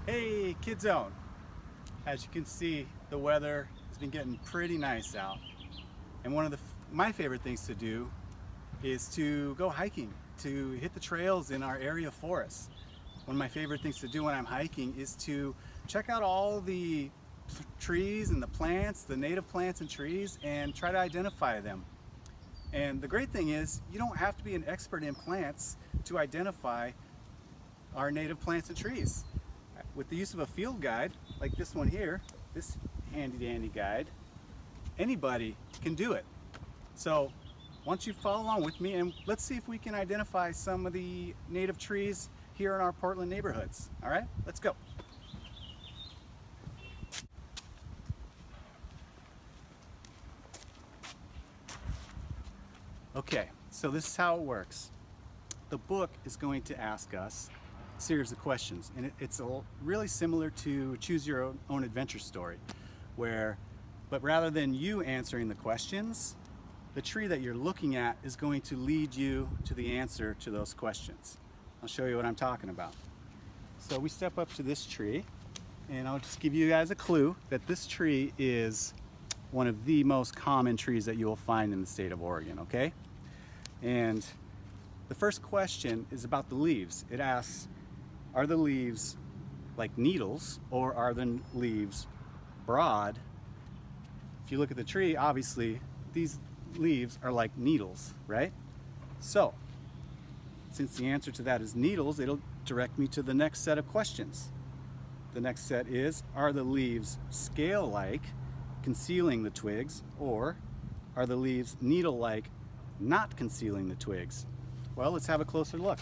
Hey, Kid Zone. As you can see, the weather has been getting pretty nice out. And one of my favorite things to do is to go hiking, to hit the trails in our area forests. One of my favorite things to do when I'm hiking is to check out all the trees and the plants, the native plants and trees, and try to identify them. And the great thing is, you don't have to be an expert in plants to identify our native plants and trees. With the use of a field guide, like this one here, this handy dandy guide, anybody can do it. So why don't you follow along with me and let's see if we can identify some of the native trees here in our Portland neighborhoods. All right, let's go. Okay, so this is how it works. The book is going to ask us a series of questions, and it's really similar to Choose Your Own Adventure story, but rather than you answering the questions, the tree that you're looking at is going to lead you to the answer to those questions. I'll show you what I'm talking about. So we step up to this tree, and I'll just give you guys a clue that this tree is one of the most common trees that you will find in the state of Oregon, okay? And the first question is about the leaves. It asks, are the leaves like needles or are the leaves broad? If you look at the tree, obviously these leaves are like needles, right? So, since the answer to that is needles, it'll direct me to the next set of questions. The next set is, are the leaves scale-like, concealing the twigs, or are the leaves needle-like, not concealing the twigs? Well, let's have a closer look.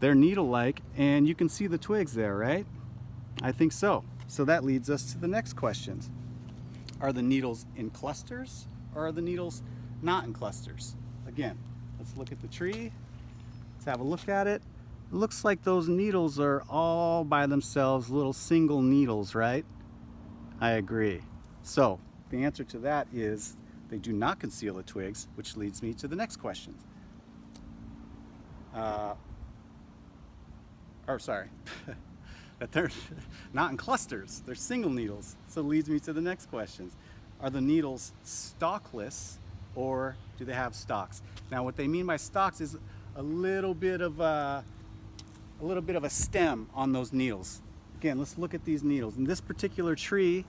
They're needle-like, and you can see the twigs there, right? I think so. So that leads us to the next questions. Are the needles in clusters, or are the needles not in clusters? Again, let's look at the tree. Let's have a look at it. It looks like those needles are all by themselves, little single needles, right? I agree. So the answer to that is they do not conceal the twigs, which leads me to the next question. That they're not in clusters, they're single needles. So it leads me to the next questions. Are the needles stalkless or do they have stalks? Now what they mean by stalks is a little bit of a stem on those needles. Again, let's look at these needles. In this particular tree,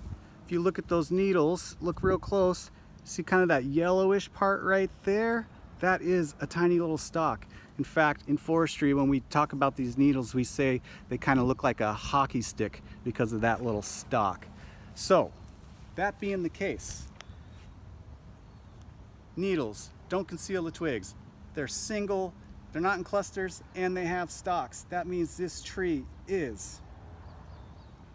if you look at those needles, look real close, see kind of that yellowish part right there? That is a tiny little stalk. In fact, in forestry, when we talk about these needles, we say they kind of look like a hockey stick because of that little stalk. So, that being the case, needles don't conceal the twigs. They're single, they're not in clusters, and they have stalks. That means this tree is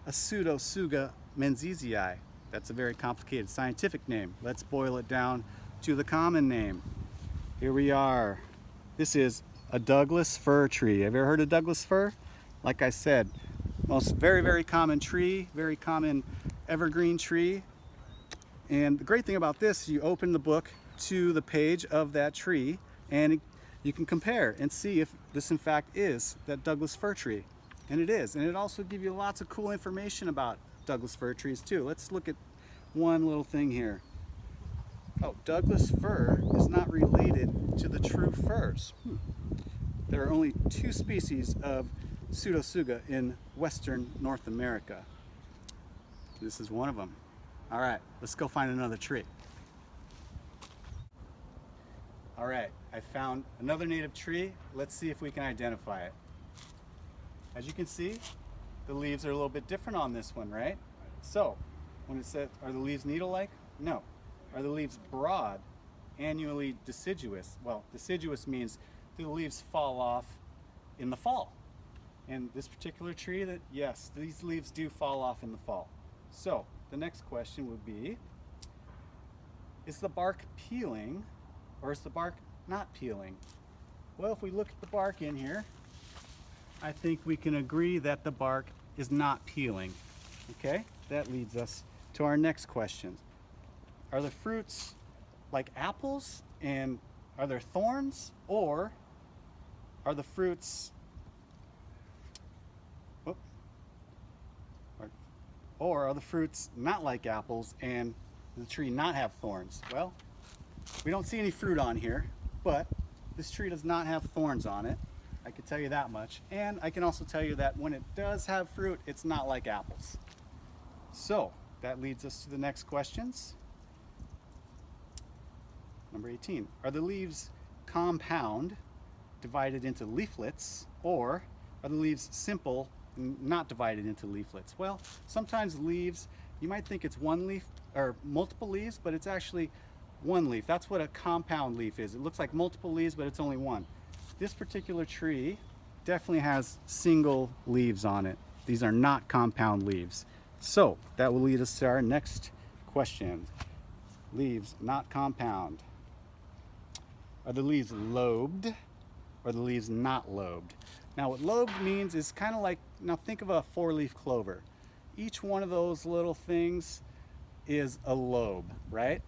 a Pseudotsuga menziesii. That's a very complicated scientific name. Let's boil it down to the common name. Here we are. This is a Douglas fir tree. Have you ever heard of Douglas fir? Like I said, very common tree, very common evergreen tree. And the great thing about this, you open the book to the page of that tree and you can compare and see if this in fact is that Douglas fir tree. And it is. And it also gives you lots of cool information about Douglas fir trees too. Let's look at one little thing here. Oh, Douglas fir is not related to the true firs. There are only 2 species of Pseudotsuga in western North America. This is one of them. All right, let's go find another tree. All right, I found another native tree. Let's see if we can identify it. As you can see, the leaves are a little bit different on this one, right? So, when it said, are the leaves needle-like? No. Are the leaves broad, annually deciduous? Well, deciduous means the leaves fall off in the fall. And this particular tree, yes, these leaves do fall off in the fall. So, the next question would be, is the bark peeling or is the bark not peeling? Well, if we look at the bark in here, I think we can agree that the bark is not peeling. Okay, that leads us to our next question. Are the fruits like apples and are there thorns, or are the fruits Or are the fruits not like apples and the tree not have thorns? Well, we don't see any fruit on here, but this tree does not have thorns on it. I can tell you that much. And I can also tell you that when it does have fruit, it's not like apples. So that leads us to the next questions. Number 18, are the leaves compound, divided into leaflets, or are the leaves simple and not divided into leaflets? Well, sometimes leaves, you might think it's one leaf or multiple leaves, but it's actually one leaf. That's what a compound leaf is. It looks like multiple leaves, but it's only one. This particular tree definitely has single leaves on it. These are not compound leaves. So that will lead us to our next question. Leaves not compound. Are the leaves lobed or are the leaves not lobed? Now what lobed means is kind of like, now think of a four-leaf clover. Each one of those little things is a lobe, right?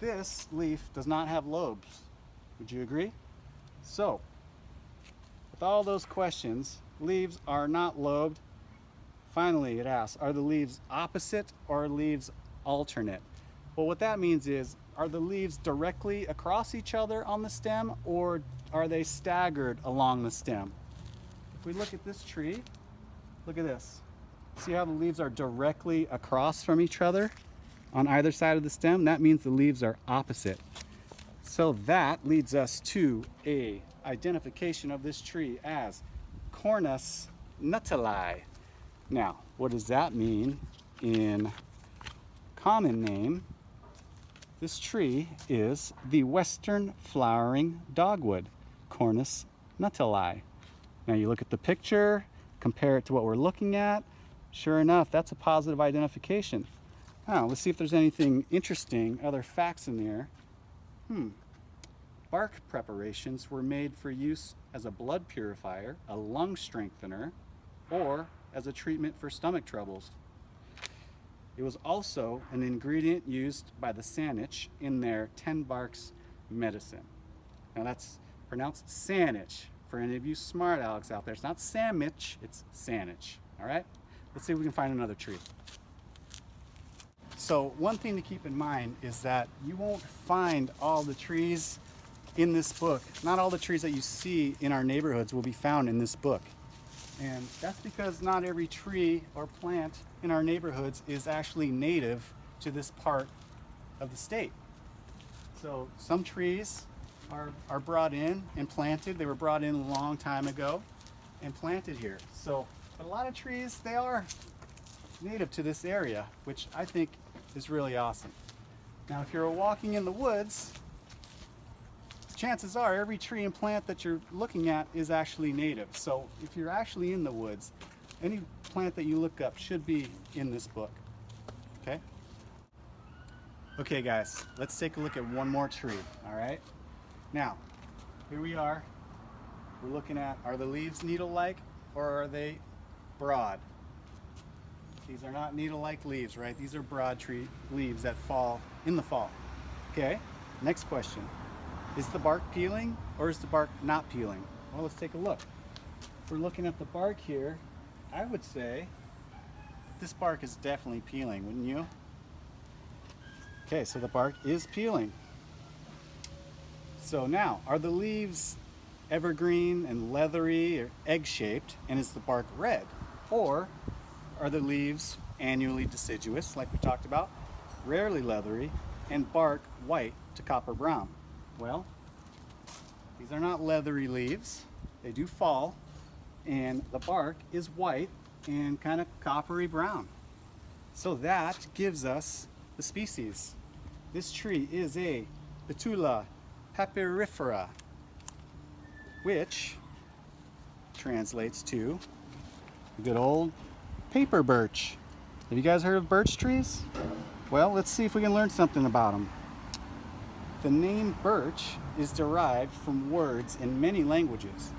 This leaf does not have lobes. Would you agree? So, with all those questions, leaves are not lobed. Finally, it asks, are the leaves opposite or are leaves alternate? Well, what that means is, are the leaves directly across each other on the stem or are they staggered along the stem? If we look at this tree, look at this. See how the leaves are directly across from each other on either side of the stem? That means the leaves are opposite. So that leads us to a identification of this tree as Cornus nuttali. Now, what does that mean in common name? This tree is the western flowering dogwood, Cornus nuttali. Now you look at the picture, compare it to what we're looking at. Sure enough, that's a positive identification. Now, let's see if there's anything interesting, other facts in there. Bark preparations were made for use as a blood purifier, a lung strengthener, or as a treatment for stomach troubles. It was also an ingredient used by the Saanich in their 10 barks medicine. Now that's pronounced Saanich for any of you smart Alex out there. It's not Sandwich, it's Saanich. All right? Let's see if we can find another tree. So one thing to keep in mind is that you won't find all the trees in this book. Not all the trees that you see in our neighborhoods will be found in this book. And that's because not every tree or plant in our neighborhoods is actually native to this part of the state. So some trees are brought in and planted. They were brought in a long time ago and planted here. So, but a lot of trees, they are native to this area, which I think is really awesome. Now, if you're walking in the woods, chances are every tree and plant that you're looking at is actually native. So if you're actually in the woods, any plant that you look up should be in this book. Okay? Okay guys, let's take a look at one more tree, all right? Now, here we are. We're looking at, are the leaves needle-like or are they broad? These are not needle-like leaves, right? These are broad tree leaves that fall in the fall. Okay, next question. Is the bark peeling or is the bark not peeling? Well, let's take a look. If we're looking at the bark here, I would say this bark is definitely peeling, wouldn't you? Okay, so the bark is peeling. So now, are the leaves evergreen and leathery or egg-shaped, and is the bark red? Or are the leaves annually deciduous, like we talked about, rarely leathery, and bark white to copper brown? Well, these are not leathery leaves. They do fall, and the bark is white and kind of coppery brown. So that gives us the species. This tree is a Betula papyrifera, which translates to a good old paper birch. Have you guys heard of birch trees? Well, let's see if we can learn something about them. The name birch is derived from words in many languages,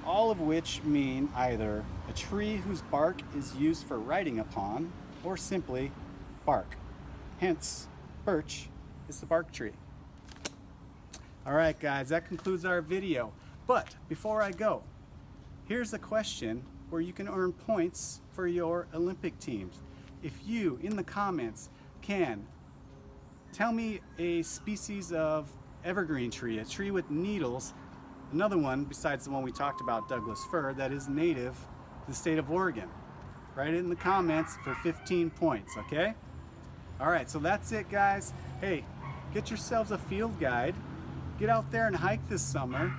all of which mean either a tree whose bark is used for writing upon or simply bark. Hence, birch is the bark tree. All right, guys, that concludes our video. But before I go, here's a question where you can earn points for your Olympic teams. if you, in the comments, can tell me a species of evergreen tree, a tree with needles, another one besides the one we talked about, Douglas fir, that is native to the state of Oregon. Write it in the comments for 15 points, okay? All right, so that's it, guys. Hey, get yourselves a field guide, get out there and hike this summer,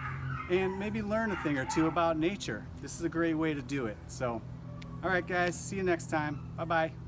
and maybe learn a thing or two about nature. This is a great way to do it. So, all right, guys, see you next time. Bye-bye.